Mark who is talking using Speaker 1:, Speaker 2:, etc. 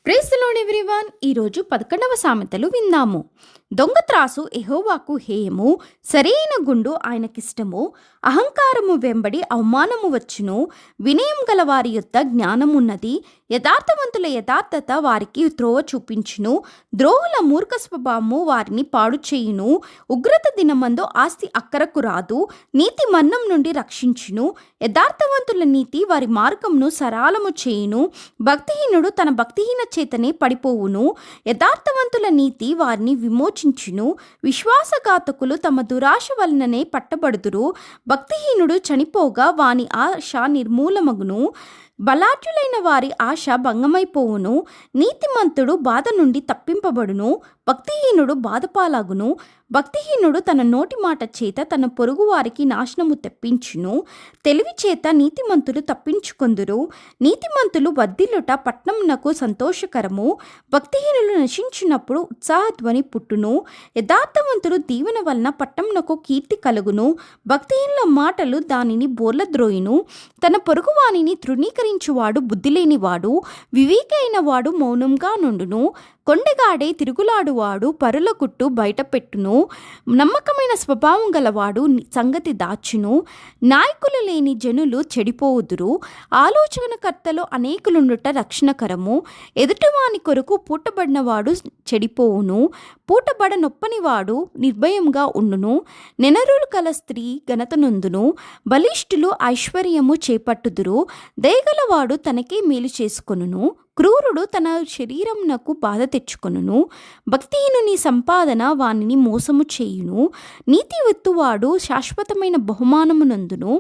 Speaker 1: Praise the lord everyone. ఈరోజు 11వ సామెతలు విందాము. దొంగ త్రాసు యెహోవాకు హేయము, సరైన గుండు ఆయనకిష్టము. అహంకారము వెంబడి అవమానము వచ్చును, వినయం గల వారి యొద్ద జ్ఞానమున్నది. యథార్థవంతుల యథార్థత వారికి త్రోవ చూపించును, ద్రోహుల మూర్ఖ స్వభావము వారిని పాడు చేయును. ఉగ్రత దినమందు ఆస్తి అక్కరకు రాదు, నీతి మరణం నుండి రక్షించును. యథార్థవంతుల నీతి వారి మార్గమును సరళము చేయును, భక్తిహీనుడు తన భక్తిహీన చేతనే పడిపోవును. యథార్థవంతుల నీతి వారిని విమోచించును, విశ్వాసఘాతకులు తమ దురాశ వలననే పట్టబడుదురు. భక్తిహీనుడు చనిపోగా వాని ఆశ నిర్మూలమగును, బలాఢ్యులైన వారి ఆశ భంగమైపోవును. నీతిమంతుడు బాధ నుండి తప్పింపబడును, భక్తిహీనుడు బాధపాలాగును. భక్తిహీనుడు తన నోటి మాట చేత తన పొరుగు వారికి నాశనము తెప్పించును, తెలివి చేత నీతిమంతులు తప్పించుకొందురు. నీతిమంతులు వర్ధిల్లుట పట్నమునకు సంతోషకరము, భక్తిహీనులు నశించినప్పుడు ఉత్సాహధ్వని పుట్టును. యథార్థవంతుడు దీవెన వలన పట్టణమునకు కీర్తి కలుగును, భక్తిహీనుల మాటలు దానిని బోర్లద్రోయును. తన పొరుగు వానిని తృణీకరించువాడు బుద్ధిలేనివాడు, వివేకి అయిన వాడు మౌనంగా నుండును. కొండగాడే తిరుగులాడువాడు పరుల గుట్టు బయటపెట్టును, నమ్మకమైన స్వభావం గలవాడు సంగతి దాచును. నాయకులు లేని జనులు చెడిపోవుదురు, ఆలోచనకర్తలు అనేకులుండుట రక్షణకరము. ఎదుటివాని కొరకు పూటబడినవాడు చెడిపోవును, పూటబడ నొప్పనివాడు నిర్భయంగా ఉండును. నెనరులు కల స్త్రీ ఘనతనొందును, బలిష్ఠులు ఐశ్వర్యము చేపట్టుదురు. దయగలవాడు తనకే మేలు చేసుకొనును, క్రూరుడు తన శరీరమునకు బాధ తెచ్చుకొనును. భక్తిహీనుని సంపాదన వానిని మోసము చేయును, నీతివత్తువాడు శాశ్వతమైన బహుమానమునందును.